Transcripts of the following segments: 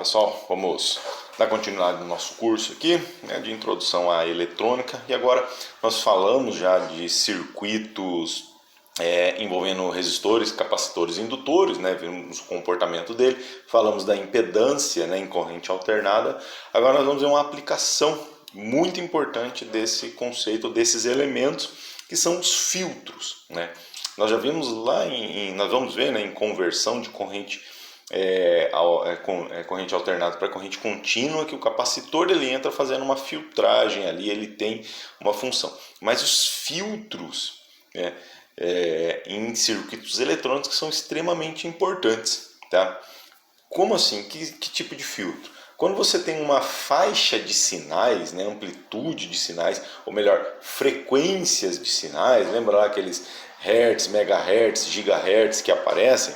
pessoal, vamos dar continuidade no nosso curso aqui, né, de introdução à eletrônica, e agora nós falamos já de circuitos envolvendo resistores, capacitores e indutores, né, vimos o comportamento dele, falamos da impedância, né, em corrente alternada. Agora nós vamos ver uma aplicação muito importante desse conceito, desses elementos, que são os filtros, né. Nós já vimos lá, nós vamos ver, né, em conversão de corrente corrente alternada para corrente contínua, que o capacitor ele entra fazendo uma filtragem ali, ele tem uma função. Mas os filtros, né, em circuitos eletrônicos que são extremamente importantes, tá? Como assim? Que tipo de filtro? Quando você tem uma faixa de sinais, né, amplitude de sinais, ou melhor, frequências de sinais, lembra lá aqueles hertz, megahertz, gigahertz que aparecem?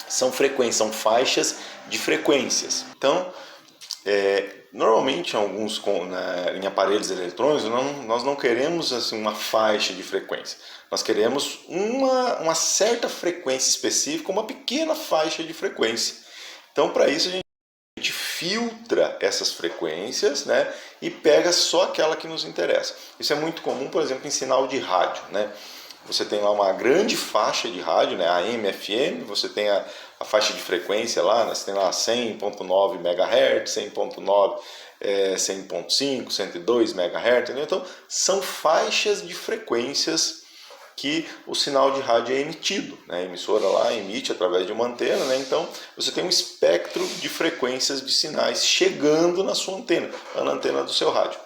São frequências, são faixas de frequências. Então, normalmente em aparelhos eletrônicos nós não queremos assim, uma faixa de frequência. Nós queremos uma certa frequência específica, uma pequena faixa de frequência. Então, para isso a gente filtra essas frequências, né, e pega só aquela que nos interessa. Isso é muito comum, por exemplo, em sinal de rádio, né? Você tem lá uma grande faixa de rádio, né, AM, FM, você tem a faixa de frequência lá, né, você tem lá 100.9 MHz, 100.9, 100.5, 102 MHz, né? Então são faixas de frequências que o sinal de rádio é emitido, né? A emissora lá emite através de uma antena, né? Então você tem um espectro de frequências de sinais chegando na sua antena, na antena do seu rádio.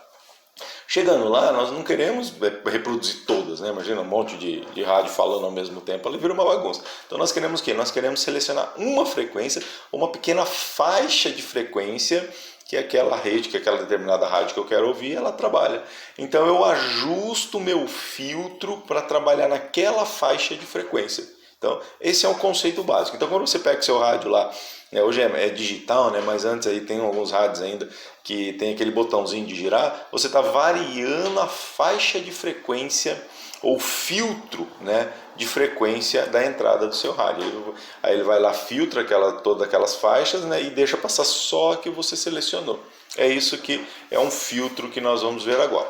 Chegando lá, nós não queremos reproduzir todas, né? Imagina um monte de rádio falando ao mesmo tempo, ali vira uma bagunça. Então nós queremos o quê? Nós queremos selecionar uma frequência, uma pequena faixa de frequência, que é aquela rede, que é aquela determinada rádio que eu quero ouvir, ela trabalha. Então eu ajusto o meu filtro para trabalhar naquela faixa de frequência. Então, esse é o conceito básico. Então, quando você pega o seu rádio lá, né, hoje é digital, né, mas antes aí tem alguns rádios ainda que tem aquele botãozinho de girar, você está variando a faixa de frequência ou filtro, né, de frequência da entrada do seu rádio. Aí ele vai lá, filtra todas aquelas faixas, né, e deixa passar só a que você selecionou. É isso que é um filtro que nós vamos ver agora.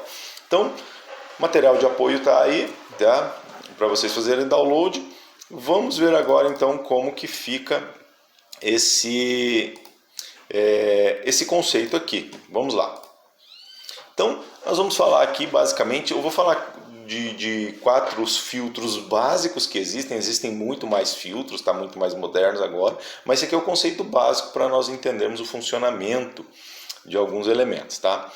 Então, o material de apoio está aí, tá, para vocês fazerem download. Vamos ver agora então como que fica esse conceito aqui. Vamos lá. Então, nós vamos falar aqui basicamente, eu vou falar de 4 filtros básicos que existem muito mais filtros, está muito mais modernos agora, mas esse aqui é o conceito básico para nós entendermos o funcionamento de alguns elementos, tá?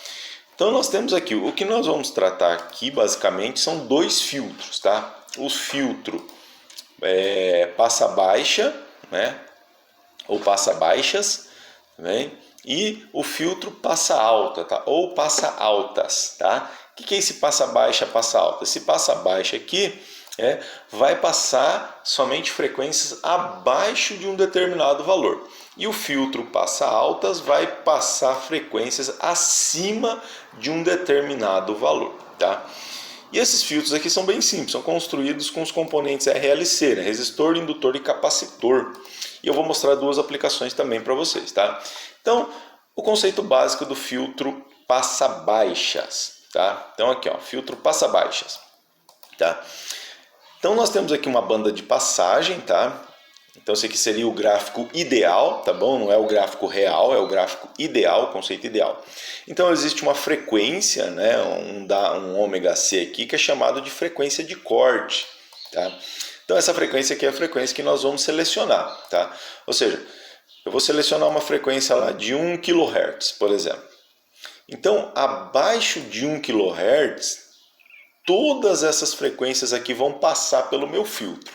Então nós temos aqui, o que nós vamos tratar aqui basicamente são 2 filtros, tá? O filtro passa baixa, né? Ou passa baixas, né? E o filtro passa alta, tá? Ou passa altas, tá? O que é esse passa baixa, passa alta? Esse passa baixa aqui vai passar somente frequências abaixo de um determinado valor. E o filtro passa altas vai passar frequências acima de um determinado valor, tá? E esses filtros aqui são bem simples, são construídos com os componentes RLC, né? Resistor, indutor e capacitor. E eu vou mostrar 2 aplicações também para vocês, tá? Então, o conceito básico do filtro passa-baixas, tá? Então aqui, ó, filtro passa-baixas, tá? Então nós temos aqui uma banda de passagem, tá? Então esse aqui seria o gráfico ideal, tá bom? Não é o gráfico real, é o gráfico ideal, o conceito ideal. Então existe uma frequência, né, um ômega C aqui, que é chamado de frequência de corte, tá? Então essa frequência aqui é a frequência que nós vamos selecionar, tá? Ou seja, eu vou selecionar uma frequência lá de 1 kHz, por exemplo. Então, abaixo de 1 kHz, todas essas frequências aqui vão passar pelo meu filtro.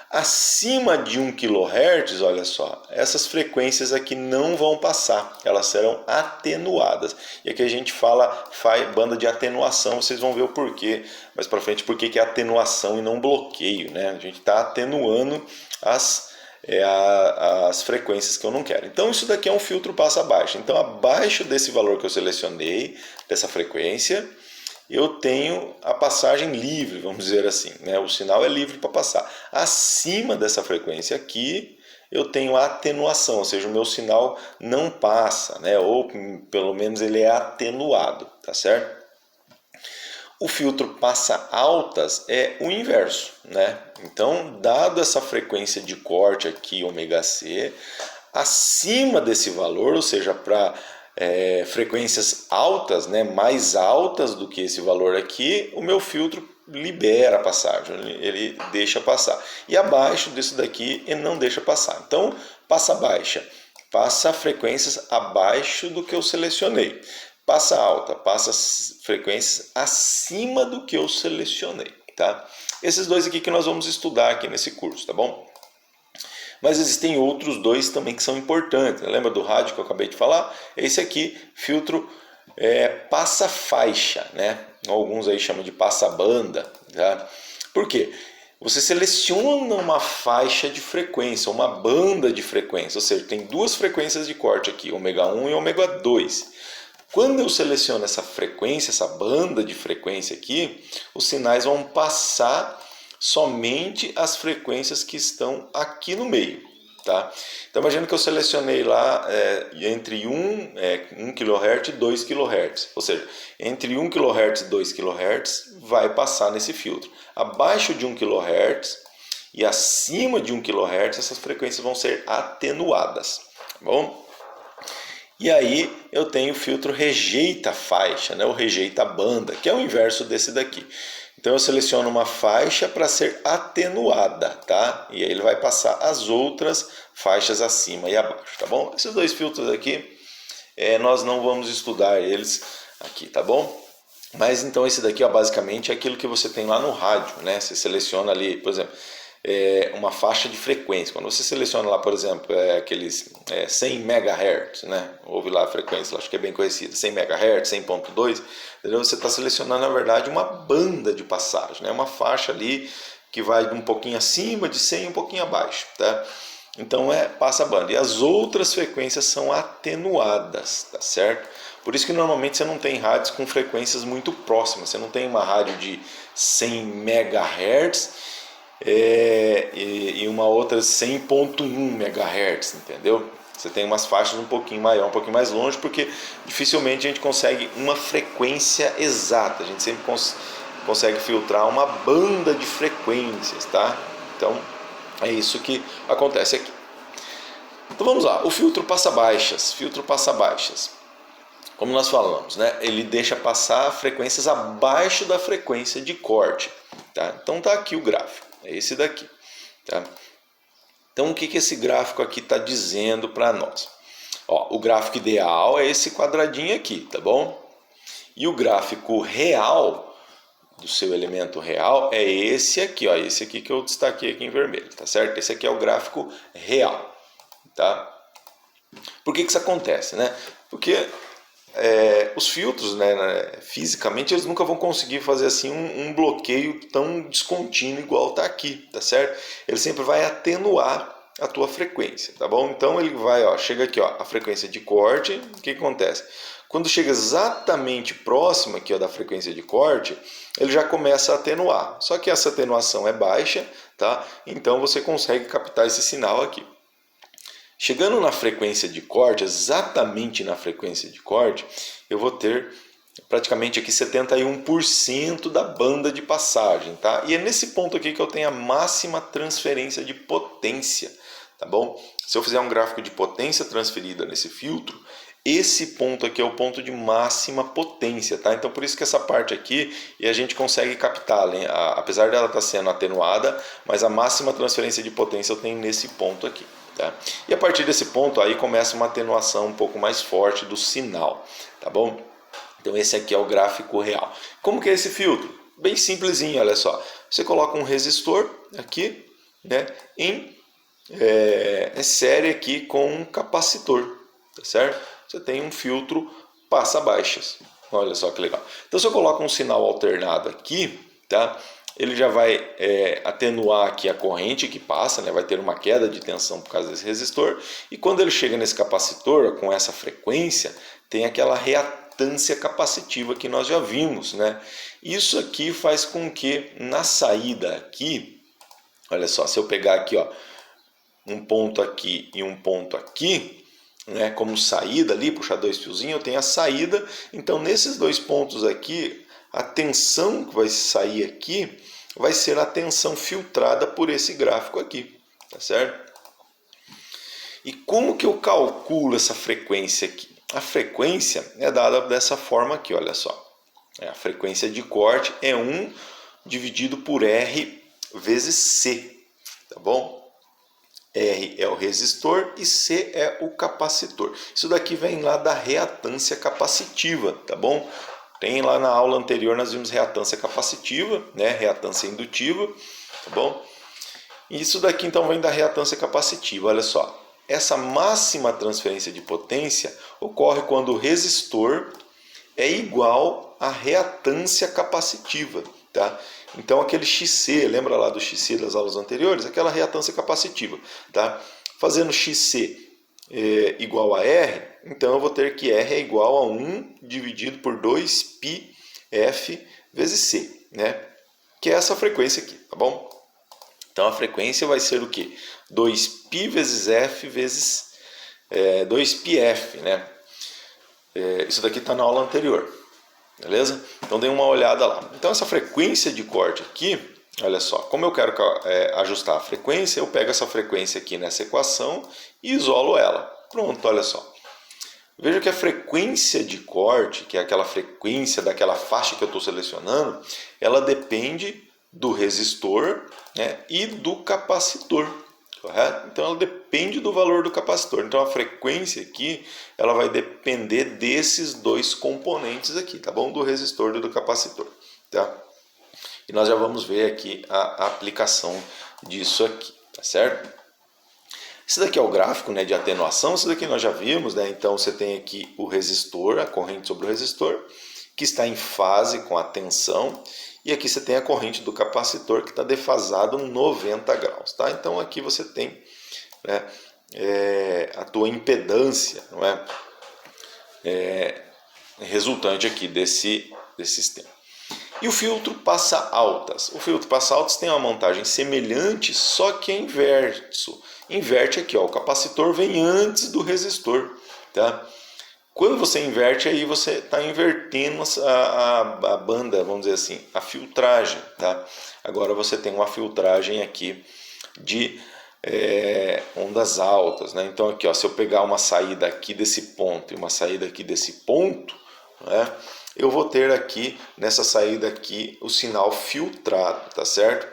Acima de 1 kHz, olha só, essas frequências aqui não vão passar, elas serão atenuadas. E aqui a gente fala banda de atenuação, vocês vão ver o porquê mais para frente, porque que é atenuação e não bloqueio, né? A gente está atenuando as frequências que eu não quero. Então isso daqui é um filtro passa baixo. Então abaixo desse valor que eu selecionei, dessa frequência, eu tenho a passagem livre, vamos dizer assim, né? O sinal é livre para passar. Acima dessa frequência aqui, eu tenho atenuação, ou seja, o meu sinal não passa, né? Ou pelo menos ele é atenuado, tá certo? O filtro passa altas é o inverso, né? Então, dado essa frequência de corte aqui, ômega C, acima desse valor, ou seja, para frequências altas, né, mais altas do que esse valor aqui, o meu filtro libera a passagem, ele deixa passar. E abaixo disso daqui, ele não deixa passar. Então, passa baixa, passa frequências abaixo do que eu selecionei. Passa alta, passa frequências acima do que eu selecionei, tá? Esses dois aqui que nós vamos estudar aqui nesse curso, tá bom? Mas existem outros dois também que são importantes. Lembra do rádio que eu acabei de falar? Esse aqui, filtro passa-faixa, né? Alguns aí chamam de passa-banda, tá? Por quê? Você seleciona uma faixa de frequência, uma banda de frequência, ou seja, tem duas frequências de corte aqui, ômega 1 e ômega 2. Quando eu seleciono essa frequência, essa banda de frequência aqui, os sinais vão passar somente as frequências que estão aqui no meio, tá? Então imagina que eu selecionei lá entre 1 kHz e 2 kHz, ou seja, entre 1 kHz e 2 kHz vai passar nesse filtro. Abaixo de 1 kHz e acima de 1 kHz essas frequências vão ser atenuadas, tá bom? E aí eu tenho o filtro rejeita faixa, né? Ou rejeita banda, que é o inverso desse daqui. Então eu seleciono uma faixa para ser atenuada, tá? E aí ele vai passar as outras faixas acima e abaixo, tá bom? Esses dois filtros aqui, nós não vamos estudar eles aqui, tá bom? Mas então esse daqui, ó, basicamente é aquilo que você tem lá no rádio, né? Você seleciona ali, por exemplo, uma faixa de frequência. Quando você seleciona lá, por exemplo, aqueles 100 MHz, né? Ouve lá a frequência, acho que é bem conhecida, 100 MHz, 100.2, você está selecionando, na verdade, uma banda de passagem, né? Uma faixa ali que vai um pouquinho acima de 100 e um pouquinho abaixo, tá? Então passa a banda. E as outras frequências são atenuadas, tá certo? Por isso que normalmente você não tem rádios com frequências muito próximas. Você não tem uma rádio de 100 MHz e uma outra 100.1 MHz, entendeu? Você tem umas faixas um pouquinho maior, um pouquinho mais longe, porque dificilmente a gente consegue uma frequência exata. A gente sempre consegue filtrar uma banda de frequências, tá? Então é isso que acontece aqui. Então vamos lá, o filtro passa baixas. Filtro passa baixas. Como nós falamos, né? Ele deixa passar frequências abaixo da frequência de corte, tá? Então tá aqui o gráfico. É esse daqui, tá? Então o que esse gráfico aqui está dizendo para nós? Ó, o gráfico ideal é esse quadradinho aqui, tá bom? E o gráfico real do seu elemento real é esse aqui, ó, esse aqui que eu destaquei aqui em vermelho, tá certo? Esse aqui é o gráfico real, tá? Por que isso acontece, né? Porque os filtros, né, fisicamente, eles nunca vão conseguir fazer assim um bloqueio tão descontínuo igual está aqui, tá certo? Ele sempre vai atenuar a tua frequência, tá bom? Então ele vai, ó, chega aqui, ó, a frequência de corte, o que acontece? Quando chega exatamente próximo aqui, ó, da frequência de corte, ele já começa a atenuar. Só que essa atenuação é baixa, tá? Então você consegue captar esse sinal aqui. Chegando na frequência de corte, exatamente na frequência de corte, eu vou ter praticamente aqui 71% da banda de passagem, tá? E é nesse ponto aqui que eu tenho a máxima transferência de potência, tá bom? Se eu fizer um gráfico de potência transferida nesse filtro, esse ponto aqui é o ponto de máxima potência, tá? Então por isso que essa parte aqui, e a gente consegue captar, apesar dela estar sendo atenuada, mas a máxima transferência de potência eu tenho nesse ponto aqui. Tá? E a partir desse ponto aí começa uma atenuação um pouco mais forte do sinal, tá bom? Então esse aqui é o gráfico real. Como que é esse filtro? Bem simplesinho, olha só. Você coloca um resistor aqui, né, em série aqui com um capacitor, tá certo? Você tem um filtro passa baixas. Olha só que legal. Então se eu coloco um sinal alternado aqui, tá? Ele já vai atenuar aqui a corrente que passa, né? Vai ter uma queda de tensão por causa desse resistor. E quando ele chega nesse capacitor, com essa frequência, tem aquela reatância capacitiva que nós já vimos, né? Isso aqui faz com que na saída aqui, olha só, se eu pegar aqui, ó, um ponto aqui e um ponto aqui, né, como saída ali, puxar dois fiozinhos, eu tenho a saída. Então, nesses dois pontos aqui, a tensão que vai sair aqui vai ser a tensão filtrada por esse gráfico aqui, tá certo? E como que eu calculo essa frequência aqui? A frequência é dada dessa forma aqui, olha só. A frequência de corte é 1 dividido por R vezes C, tá bom? R é o resistor e C é o capacitor. Isso daqui vem lá da reatância capacitiva, tá bom? Tem lá na aula anterior nós vimos reatância capacitiva, né? Reatância indutiva, tá bom? E isso daqui então vem da reatância capacitiva, olha só. Essa máxima transferência de potência ocorre quando o resistor é igual à reatância capacitiva, tá? Então aquele XC, lembra lá do XC das aulas anteriores? Aquela reatância capacitiva, tá? Fazendo XC igual a R, então eu vou ter que R é igual a 1 dividido por 2πf vezes C, né? Que é essa frequência aqui, tá bom? Então a frequência vai ser o quê? 2π vezes F vezes 2πf, né? Isso daqui está na aula anterior, beleza? Então dê uma olhada lá. Então essa frequência de corte aqui, olha só, como eu quero ajustar a frequência, eu pego essa frequência aqui nessa equação e isolo ela. Pronto, olha só. Veja que a frequência de corte, que é aquela frequência daquela faixa que eu estou selecionando, ela depende do resistor, né, e do capacitor, correto? Então ela depende do valor do capacitor. Então a frequência aqui, ela vai depender desses dois componentes aqui, tá bom? Do resistor e do capacitor, tá? E nós já vamos ver aqui a aplicação disso aqui, tá certo? Esse daqui é o gráfico, né, de atenuação, isso daqui nós já vimos, né? Então você tem aqui o resistor, a corrente sobre o resistor, que está em fase com a tensão, e aqui você tem a corrente do capacitor que está defasado 90 graus, tá? Então aqui você tem, né, a tua impedância, não é? Resultante aqui desse sistema. E o filtro passa altas. O filtro passa altas tem uma montagem semelhante, só que é inverso. Inverte aqui, ó, o capacitor vem antes do resistor, tá? Quando você inverte, aí você está invertendo a banda, vamos dizer assim, a filtragem, tá? Agora você tem uma filtragem aqui de ondas altas, né? Então aqui, ó, se eu pegar uma saída aqui desse ponto e uma saída aqui desse ponto, né, eu vou ter aqui, nessa saída aqui, o sinal filtrado, tá certo?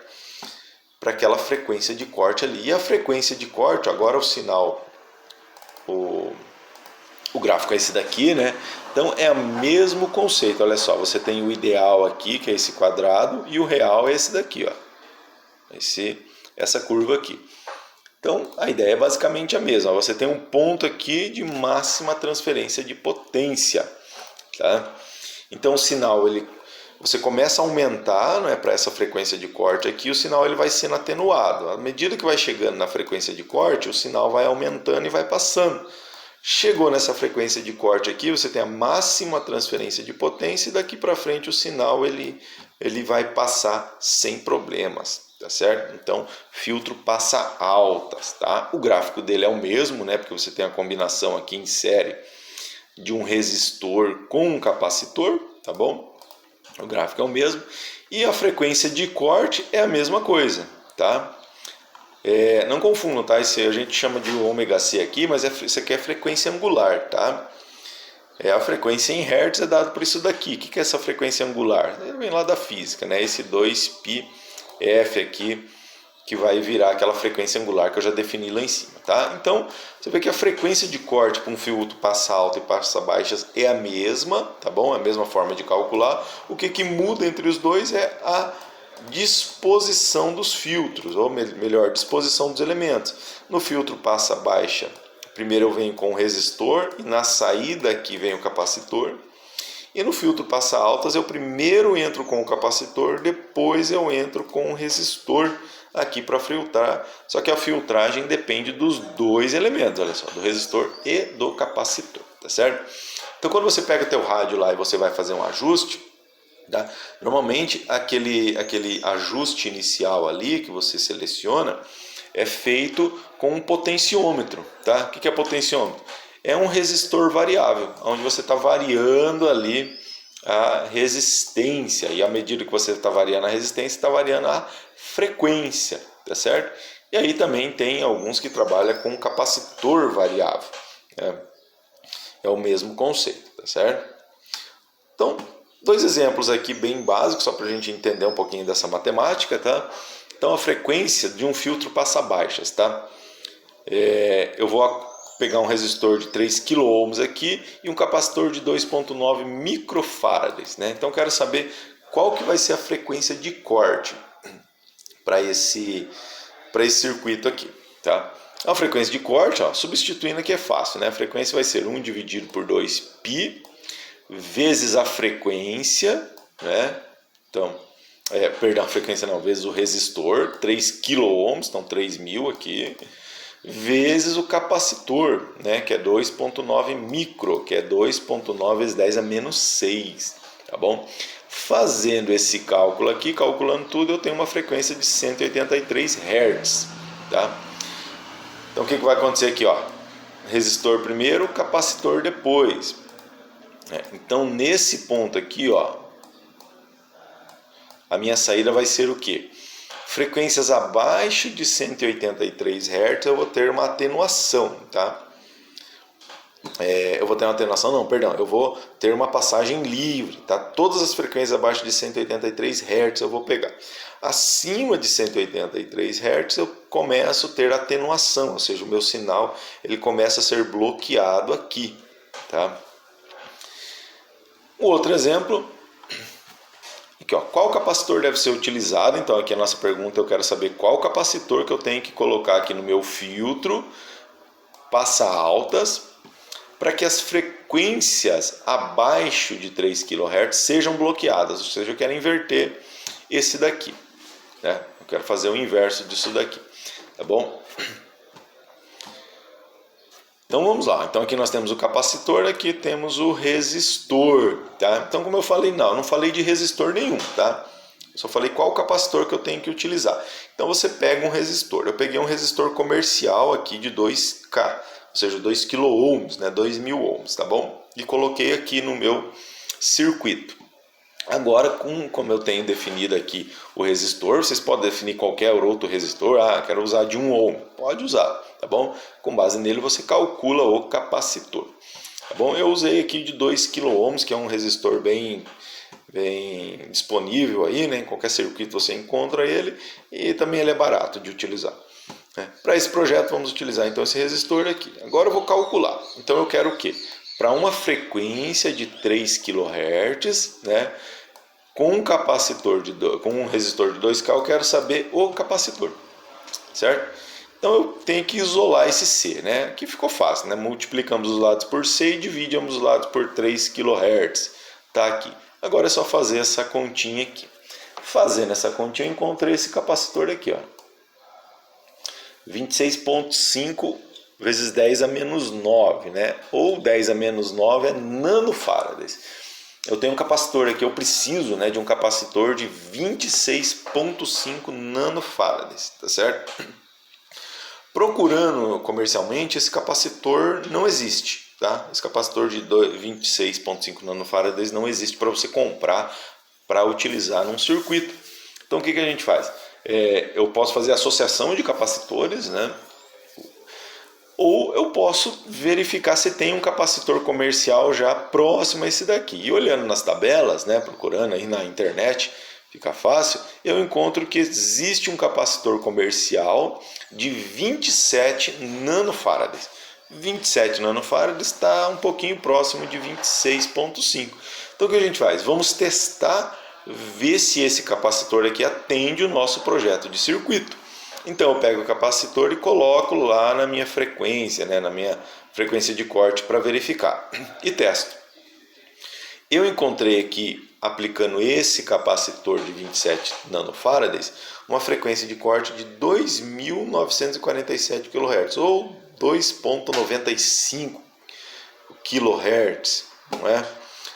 Para aquela frequência de corte ali. E a frequência de corte, agora o sinal, o gráfico é esse daqui, né? Então é o mesmo conceito, olha só, você tem o ideal aqui, que é esse quadrado, e o real é esse daqui, ó. Essa curva aqui. Então a ideia é basicamente a mesma, você tem um ponto aqui de máxima transferência de potência, tá? Então o sinal, você começa a aumentar, não é, para essa frequência de corte aqui, o sinal ele vai sendo atenuado. À medida que vai chegando na frequência de corte, o sinal vai aumentando e vai passando. Chegou nessa frequência de corte aqui, você tem a máxima transferência de potência e daqui para frente o sinal ele vai passar sem problemas, tá certo? Então, filtro passa altas, tá? O gráfico dele é o mesmo, né? Porque você tem a combinação aqui em série de um resistor com um capacitor, tá bom? O gráfico é o mesmo. E a frequência de corte é a mesma coisa, tá? Não confundam, tá? Esse a gente chama de ômega C aqui, mas isso aqui é frequência angular, tá? A frequência em Hertz é dada por isso daqui. O que é essa frequência angular? Vem lá da física, né? Esse 2πf aqui, que vai virar aquela frequência angular que eu já defini lá em cima, tá? Então, você vê que a frequência de corte para um filtro passa alta e passa baixas é a mesma, tá bom? É a mesma forma de calcular. O que muda entre os dois é a disposição dos filtros, ou melhor, disposição dos elementos. No filtro passa baixa, primeiro eu venho com o resistor e na saída aqui vem o capacitor. E no filtro passa altas eu primeiro entro com o capacitor, depois eu entro com o resistor aqui para filtrar. Só que a filtragem depende dos dois elementos, olha só, do resistor e do capacitor, tá certo? Então quando você pega teu rádio lá e você vai fazer um ajuste, tá? Normalmente aquele ajuste inicial ali que você seleciona é feito com um potenciômetro. Tá? O que é potenciômetro? É um resistor variável, onde você está variando ali a resistência, e à medida que você está variando a resistência, está variando a frequência, tá certo? E aí também tem alguns que trabalham com capacitor variável, né? É o mesmo conceito, tá certo? Então, dois exemplos aqui bem básicos, só para a gente entender um pouquinho dessa matemática, tá? Então, a frequência de um filtro passa baixas, tá? Eu vou pegar um resistor de 3 kΩ aqui e um capacitor de 2,9 microfarads, né? Então, eu quero saber qual que vai ser a frequência de corte para esse circuito aqui, tá? A frequência de corte, ó, substituindo aqui é fácil, né? A frequência vai ser 1 dividido por 2π vezes a frequência, né? Então, perdão, a frequência não, vezes o resistor, 3 kΩ, então 3.000 aqui, vezes o capacitor, né? Que é 2,9 micro, que é 2,9 vezes 10 a menos 6, tá bom? Fazendo esse cálculo aqui, calculando tudo, eu tenho uma frequência de 183 Hz, tá? Então, o que vai acontecer aqui, ó? Resistor primeiro, capacitor depois. Então, nesse ponto aqui, ó, a minha saída vai ser o quê? Frequências abaixo de 183 Hz, eu vou ter uma atenuação, tá? Eu vou ter uma atenuação, não, perdão, eu vou ter uma passagem livre, tá? Todas as frequências abaixo de 183 Hz eu vou pegar. Acima de 183 Hz eu começo a ter atenuação, ou seja, o meu sinal ele começa a ser bloqueado aqui, tá? Um outro exemplo, aqui, ó, qual capacitor deve ser utilizado? Então aqui a nossa pergunta, eu quero saber qual capacitor que eu tenho que colocar aqui no meu filtro, passa altas, para que as frequências abaixo de 3 kHz sejam bloqueadas, ou seja, eu quero inverter esse daqui, né? Eu quero fazer o inverso disso daqui, tá bom? Então vamos lá, então aqui nós temos o capacitor, aqui temos o resistor, tá? Então como eu falei, não falei de resistor nenhum, tá? Eu só falei qual capacitor que eu tenho que utilizar. Então você pega um resistor, eu peguei um resistor comercial aqui de 2K, ou seja, 2 kΩ, né? 2.000 ohms, tá bom? E coloquei aqui no meu circuito. Agora, como eu tenho definido aqui o resistor, vocês podem definir qualquer outro resistor. Quero usar de 1 ohm. Pode usar, tá bom? Com base nele, você calcula o capacitor. Tá bom? Eu usei aqui de 2 kΩ, que é um resistor bem disponível aí, né? Em qualquer circuito você encontra ele. E também ele é barato de utilizar. Para esse projeto, vamos utilizar então esse resistor aqui. Agora eu vou calcular. Então eu quero o quê? Para uma frequência de 3 kHz, né? Com um resistor de 2K, eu quero saber o capacitor, certo? Então eu tenho que isolar esse C, né? Aqui ficou fácil, né? Multiplicamos os lados por C e dividimos os lados por 3 kHz. Tá aqui. Agora é só fazer essa continha aqui. Fazendo essa continha, eu encontrei esse capacitor aqui, ó. 26,5 vezes 10 a menos 9, né? Ou 10 a menos 9 é nanofarads. Eu tenho um capacitor aqui, eu preciso, né, de um capacitor de 26,5 nanofarads, tá certo? Procurando comercialmente, esse capacitor não existe, tá? Esse capacitor de 26,5 nanofarads não existe para você comprar para utilizar num circuito. Então o que a gente faz? Eu posso fazer associação de capacitores, né? Ou eu posso verificar se tem um capacitor comercial já próximo a esse daqui. E olhando nas tabelas, né, procurando aí na internet, fica fácil, eu encontro que existe um capacitor comercial de 27 nanofarads. 27 nanofarads está um pouquinho próximo de 26,5. Então o que a gente faz? Vamos testar, ver se esse capacitor aqui atende o nosso projeto de circuito. Então eu pego o capacitor e coloco lá na minha frequência, né, na minha frequência de corte para verificar e testo. Eu encontrei aqui, aplicando esse capacitor de 27 nanofarads, uma frequência de corte de 2.947 kHz ou 2,95 kHz, não é?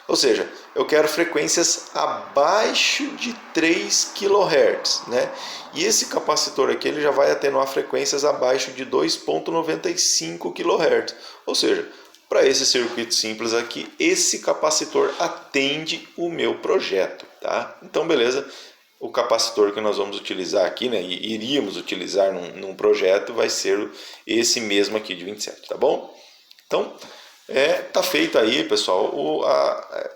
Ou seja, eu quero frequências abaixo de 3 kHz, né? E esse capacitor aqui ele já vai atenuar frequências abaixo de 2,95 kHz. Ou seja, para esse circuito simples aqui, esse capacitor atende o meu projeto, tá? Então, beleza. O capacitor que nós vamos utilizar aqui, né, e iríamos utilizar num projeto, vai ser esse mesmo aqui de 27, tá bom? Então, tá feito aí, pessoal,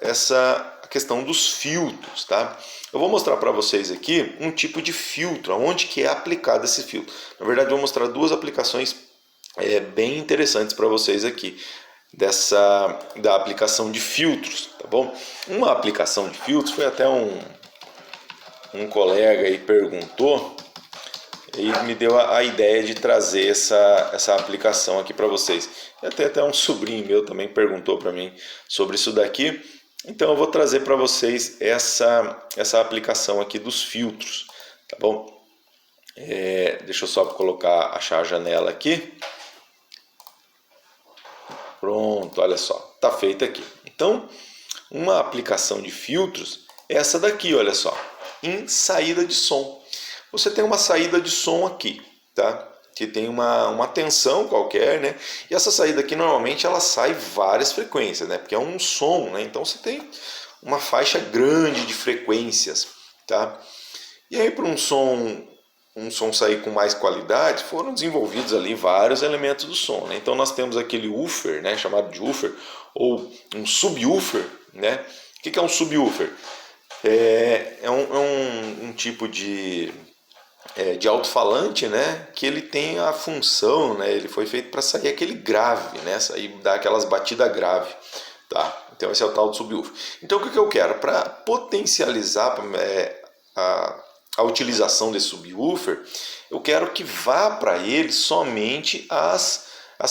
essa questão dos filtros, tá? Eu vou mostrar para vocês aqui um tipo de filtro, onde que é aplicado esse filtro. Na verdade, eu vou mostrar duas aplicações bem interessantes para vocês aqui, da aplicação de filtros, tá bom? Uma aplicação de filtros foi até um colega aí perguntou e me deu a ideia de trazer essa aplicação aqui para vocês. E até um sobrinho meu também perguntou para mim sobre isso daqui. Então eu vou trazer para vocês essa aplicação aqui dos filtros, tá bom? Deixa eu só achar a janela aqui. Pronto, olha só, tá feito aqui. Então, uma aplicação de filtros é essa daqui, olha só, em saída de som. Você tem uma saída de som aqui, tá? Que tem uma tensão qualquer, né? E essa saída aqui normalmente ela sai várias frequências, né? Porque é um som, né? Então você tem uma faixa grande de frequências, tá? E aí para um som sair com mais qualidade, foram desenvolvidos ali vários elementos do som, né? Então nós temos aquele woofer, né? Chamado de woofer, ou um subwoofer, né? O que é um subwoofer? É um tipo de alto-falante, né, que ele tem a função, né, ele foi feito para sair aquele grave, né, dar aquelas batidas grave, tá? Então esse é o tal do subwoofer. Então o que eu quero? Para potencializar a utilização desse subwoofer, eu quero que vá para ele somente as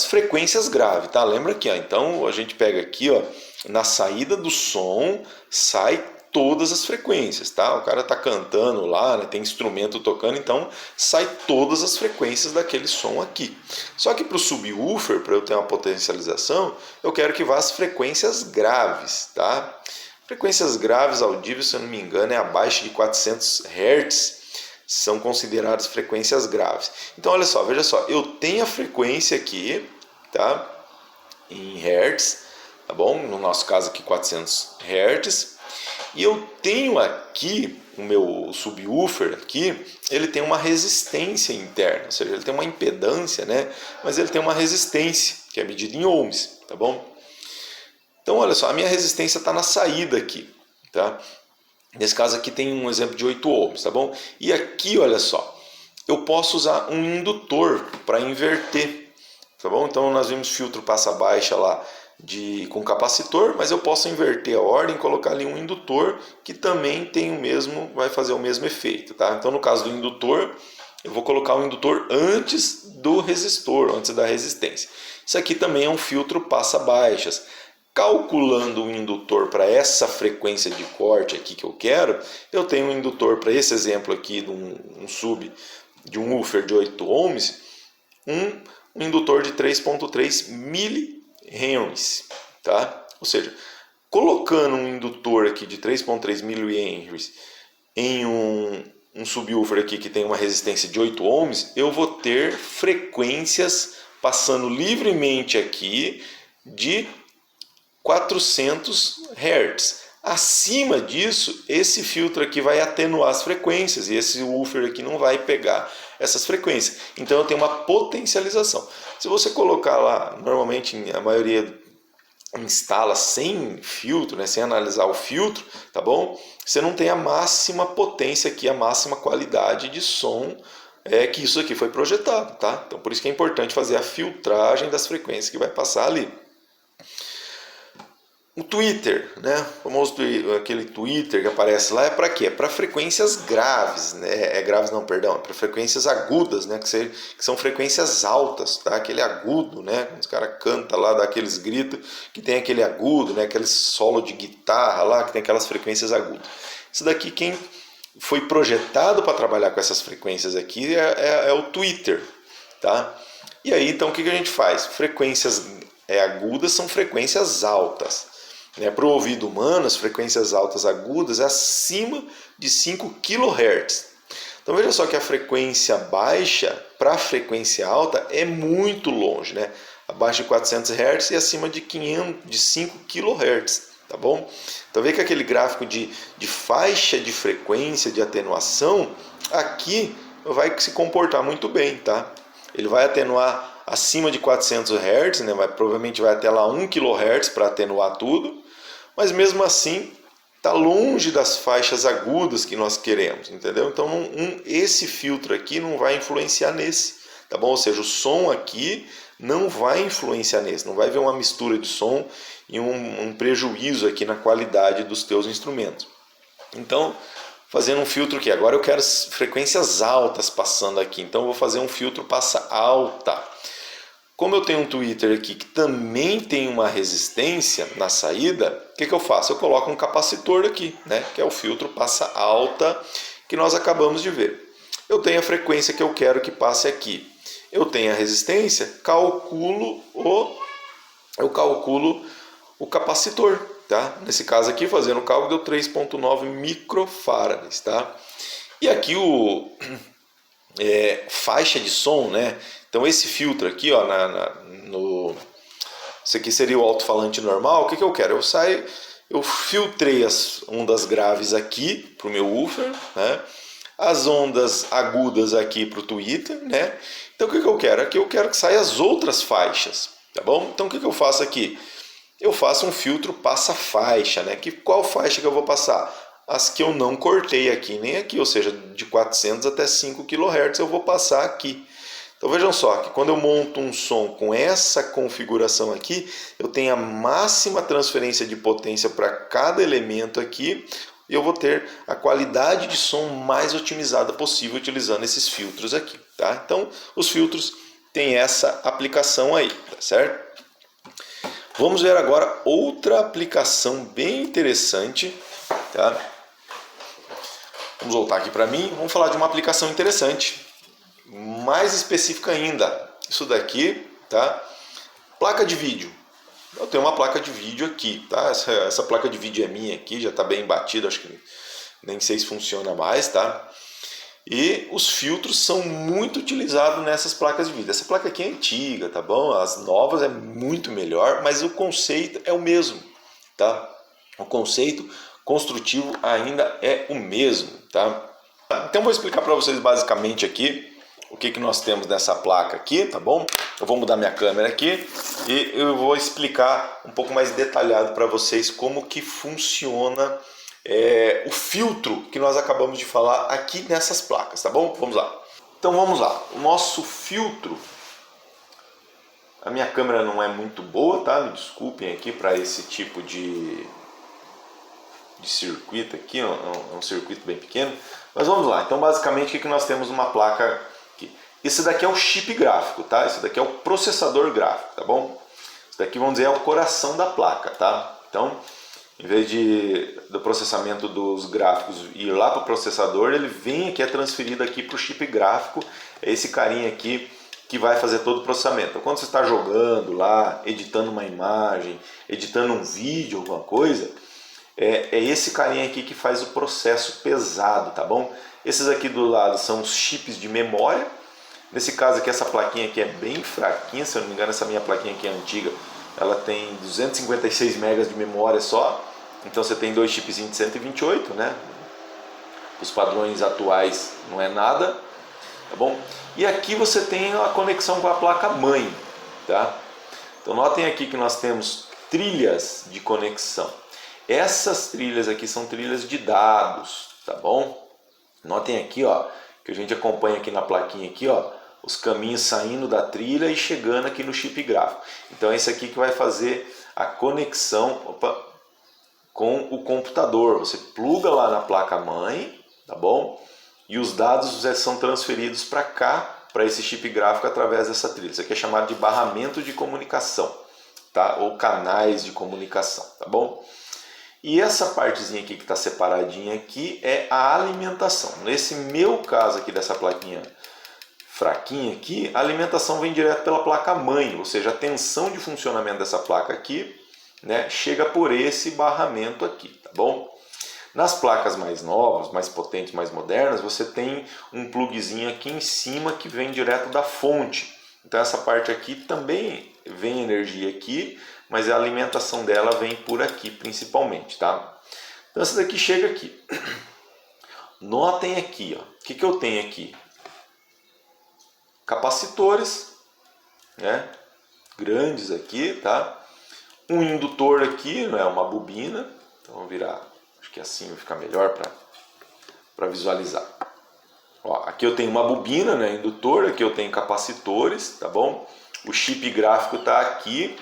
frequências graves, tá? Lembra aqui, ó, então a gente pega aqui, ó, na saída do som sai todas as frequências, tá? O cara tá cantando lá, né? Tem instrumento tocando, então sai todas as frequências daquele som aqui. Só que para o subwoofer, para eu ter uma potencialização, eu quero que vá as frequências graves, tá? Frequências graves audíveis, se eu não me engano, é abaixo de 400 Hz, são consideradas frequências graves. Então, olha só, veja só, eu tenho a frequência aqui, tá? Em Hertz, tá bom? No nosso caso aqui 400 Hz. E eu tenho aqui, o meu subwoofer aqui, ele tem uma resistência interna, ou seja, ele tem uma impedância, né? Mas ele tem uma resistência, que é medida em ohms, tá bom? Então, olha só, a minha resistência está na saída aqui, tá? Nesse caso aqui tem um exemplo de 8 ohms, tá bom? E aqui, olha só, eu posso usar um indutor para inverter, tá bom? Então, nós vimos filtro passa-baixa lá, com capacitor, mas eu posso inverter a ordem e colocar ali um indutor que também tem vai fazer o mesmo efeito, tá? Então no caso do indutor, eu vou colocar o indutor antes do resistor, antes da resistência. Isso aqui também é um filtro passa-baixas. Calculando o indutor para essa frequência de corte aqui que eu quero, eu tenho um indutor para esse exemplo aqui de um woofer de 8 ohms, um indutor de 3,3 mH, tá? Ou seja, colocando um indutor aqui de 3,3 mH em um subwoofer aqui que tem uma resistência de 8 ohms, eu vou ter frequências passando livremente aqui de 400 Hz. Acima disso, esse filtro aqui vai atenuar as frequências e esse woofer aqui não vai pegar essas frequências. Então eu tenho uma potencialização. Se você colocar lá, normalmente a maioria instala sem filtro, né, sem analisar o filtro, tá bom? Você não tem a máxima potência aqui, a máxima qualidade de som que isso aqui foi projetado, tá? Então por isso que é importante fazer a filtragem das frequências que vai passar ali. O tweeter, né? O famoso aquele tweeter que aparece lá é para quê? É para frequências graves, né? Graves não, perdão, é para frequências agudas, né? Que são frequências altas, tá? Aquele agudo, né? Quando os caras cantam lá, dá aqueles gritos, que tem aquele agudo, né? Aquele solo de guitarra lá, que tem aquelas frequências agudas. Isso daqui, quem foi projetado para trabalhar com essas frequências aqui é o tweeter, tá? E aí, então, o que a gente faz? Frequências agudas são frequências altas. né, para o ouvido humano, as frequências altas agudas é acima de 5 kHz. Então veja só que a frequência baixa para a frequência alta é muito longe, né? Abaixo de 400 Hz e acima de 5 kHz, tá bom? Então veja que aquele gráfico de faixa de frequência de atenuação aqui vai se comportar muito bem, tá? Ele vai atenuar acima de 400 Hz, né? Provavelmente vai até lá 1 kHz para atenuar tudo, mas mesmo assim está longe das faixas agudas que nós queremos, entendeu? Então esse filtro aqui não vai influenciar nesse, tá bom? Ou seja, o som aqui não vai influenciar nesse, não vai haver uma mistura de som e um prejuízo aqui na qualidade dos teus instrumentos. Então, fazendo um filtro aqui, agora eu quero frequências altas passando aqui, então eu vou fazer um filtro passa alta. Como eu tenho um tweeter aqui que também tem uma resistência na saída, o que eu faço? Eu coloco um capacitor aqui, né? Que é o filtro passa alta que nós acabamos de ver. Eu tenho a frequência que eu quero que passe aqui. Eu tenho a resistência, calculo o capacitor, tá? Nesse caso aqui, fazendo o cálculo, deu 3,9 microfarads, tá? E aqui o faixa de som, né? Então esse filtro aqui, ó, esse aqui seria o alto-falante normal. O que eu quero? Eu filtrei as ondas graves aqui para o meu woofer, né? As ondas agudas aqui para o tweeter, né? Então o que eu quero? Aqui eu quero que saia as outras faixas, tá bom? Então o que eu faço aqui? Eu faço um filtro passa-faixa, né? Qual faixa que eu vou passar? As que eu não cortei aqui, nem aqui, ou seja, de 400 até 5 kHz eu vou passar aqui. Então vejam só que quando eu monto um som com essa configuração aqui, eu tenho a máxima transferência de potência para cada elemento aqui e eu vou ter a qualidade de som mais otimizada possível utilizando esses filtros aqui, tá? Então os filtros têm essa aplicação aí, tá certo? Vamos ver agora outra aplicação bem interessante, tá? Vamos voltar aqui para mim, vamos falar de uma aplicação interessante, mais específica ainda. Isso daqui, tá? Placa de vídeo. Eu tenho uma placa de vídeo aqui, tá? Essa placa de vídeo é minha aqui, já está bem batida, acho que nem sei se funciona mais, tá? E os filtros são muito utilizados nessas placas de vídeo. Essa placa aqui é antiga, tá bom? As novas é muito melhor, mas o conceito é o mesmo, tá? O conceito construtivo ainda é o mesmo, tá? Então vou explicar para vocês basicamente aqui o que nós temos nessa placa aqui, tá bom? Eu vou mudar minha câmera aqui e eu vou explicar um pouco mais detalhado para vocês como que funciona o filtro que nós acabamos de falar aqui nessas placas, tá bom? Vamos lá. Então vamos lá. O nosso filtro, a minha câmera não é muito boa, tá? Me desculpem aqui para esse tipo de circuito aqui, é um circuito bem pequeno, mas vamos lá. Então basicamente o que nós temos numa placa aqui? Esse daqui é o chip gráfico, tá? Esse daqui é o processador gráfico, tá bom? Esse daqui, vamos dizer, é o coração da placa, tá? Então, em vez do processamento dos gráficos ir lá para o processador, ele vem aqui, é transferido aqui para o chip gráfico. É esse carinha aqui que vai fazer todo o processamento. Então, quando você está jogando lá, editando uma imagem, editando um vídeo, alguma coisa, é esse carinha aqui que faz o processo pesado, tá bom? Esses aqui do lado são os chips de memória. Nesse caso aqui, essa plaquinha aqui é bem fraquinha, se eu não me engano, essa minha plaquinha aqui é antiga. Ela tem 256 MB de memória só. Então você tem dois chips de 128, né? Os padrões atuais não é nada, tá bom? E aqui você tem a conexão com a placa-mãe, tá? Então notem aqui que nós temos trilhas de conexão. Essas trilhas aqui são trilhas de dados, tá bom? Notem aqui, ó, que a gente acompanha aqui na plaquinha aqui, ó, os caminhos saindo da trilha e chegando aqui no chip gráfico. Então é esse aqui que vai fazer a conexão com o computador. Você pluga lá na placa-mãe, tá bom? E os dados são transferidos para cá, para esse chip gráfico através dessa trilha. Isso aqui é chamado de barramento de comunicação, tá? Ou canais de comunicação, tá bom? E essa partezinha aqui que está separadinha aqui é a alimentação. Nesse meu caso aqui dessa plaquinha fraquinha aqui, a alimentação vem direto pela placa-mãe, ou seja, a tensão de funcionamento dessa placa aqui né, chega por esse barramento aqui, tá bom? Nas placas mais novas, mais potentes, mais modernas, você tem um plugzinho aqui em cima que vem direto da fonte. Então essa parte aqui também vem energia aqui, mas a alimentação dela vem por aqui principalmente, tá? Então essa daqui chega aqui. Notem aqui, ó, o que eu tenho aqui? Capacitores, né? Grandes aqui, tá? Um indutor aqui, não é uma bobina. Então vamos virar, acho que assim vai ficar melhor para visualizar. Ó, aqui eu tenho uma bobina, né, indutor, aqui eu tenho capacitores, tá bom? O chip gráfico está aqui,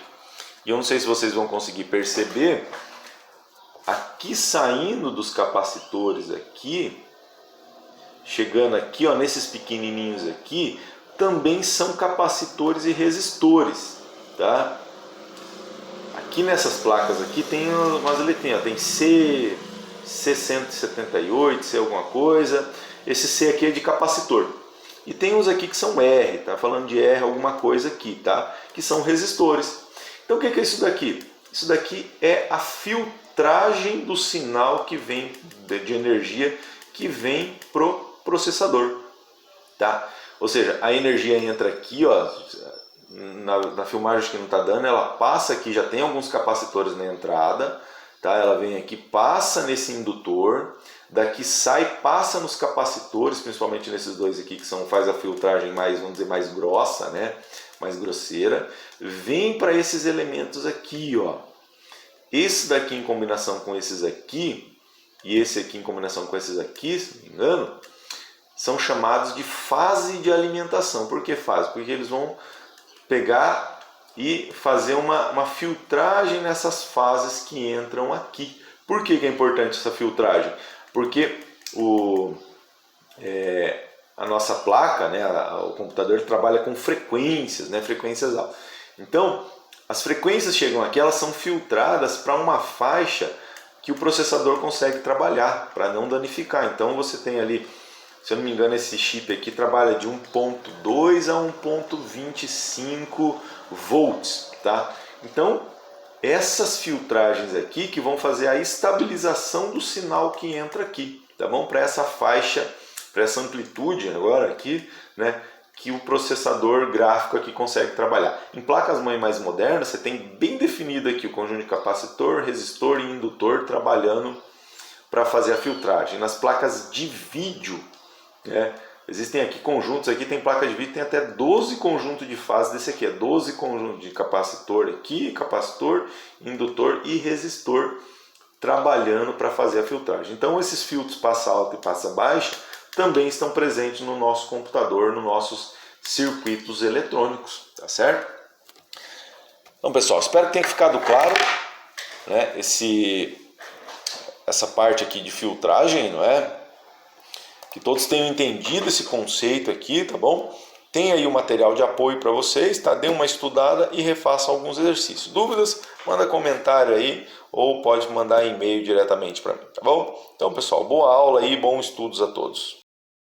e eu não sei se vocês vão conseguir perceber, aqui saindo dos capacitores aqui, chegando aqui, ó, nesses pequenininhos aqui, também são capacitores e resistores, tá? Aqui nessas placas aqui tem umas letrinhas, tem C178, C alguma coisa. Esse C aqui é de capacitor. E tem uns aqui que são R, tá falando de R alguma coisa aqui, tá? Que são resistores. Então o que é isso daqui? Isso daqui é a filtragem do sinal que vem de energia que vem pro processador, tá? Ou seja, a energia entra aqui, ó, na filmagem que não está dando, ela passa aqui, já tem alguns capacitores na entrada, tá? Ela vem aqui, passa nesse indutor, daqui sai, passa nos capacitores, principalmente nesses dois aqui que faz a filtragem mais, vamos dizer, mais grossa, né? Mais grosseira, vem para esses elementos aqui, ó. Esse daqui em combinação com esses aqui, e esse aqui em combinação com esses aqui, se não me engano, são chamados de fase de alimentação. Por que fase? Porque eles vão pegar e fazer uma filtragem nessas fases que entram aqui. Por que é importante essa filtragem? Porque a nossa placa, né, o computador trabalha com frequências, né, frequências altas. Então, as frequências chegam aqui, elas são filtradas para uma faixa que o processador consegue trabalhar, para não danificar. Então você tem ali, se eu não me engano, esse chip aqui trabalha de 1.2 a 1.25 volts, tá? Então, essas filtragens aqui que vão fazer a estabilização do sinal que entra aqui, tá bom? Para essa faixa, para essa amplitude agora aqui, né, que o processador gráfico aqui consegue trabalhar. Em placas-mãe mais modernas, você tem bem definido aqui o conjunto de capacitor, resistor e indutor trabalhando para fazer a filtragem. Nas placas de vídeo, né, existem aqui conjuntos, aqui tem placa de vídeo, tem até 12 conjuntos de fase desse aqui, 12 conjuntos de capacitor aqui, capacitor, indutor e resistor trabalhando para fazer a filtragem. Então esses filtros passa alta e passa baixa também estão presentes no nosso computador, nos nossos circuitos eletrônicos, tá certo? Então pessoal, espero que tenha ficado claro, né, essa parte aqui de filtragem, não é? Que todos tenham entendido esse conceito aqui, tá bom? Tem aí o material de apoio para vocês, tá? Dê uma estudada e refaça alguns exercícios. Dúvidas? Manda comentário aí ou pode mandar e-mail diretamente para mim, tá bom? Então, pessoal, boa aula aí, bons estudos a todos.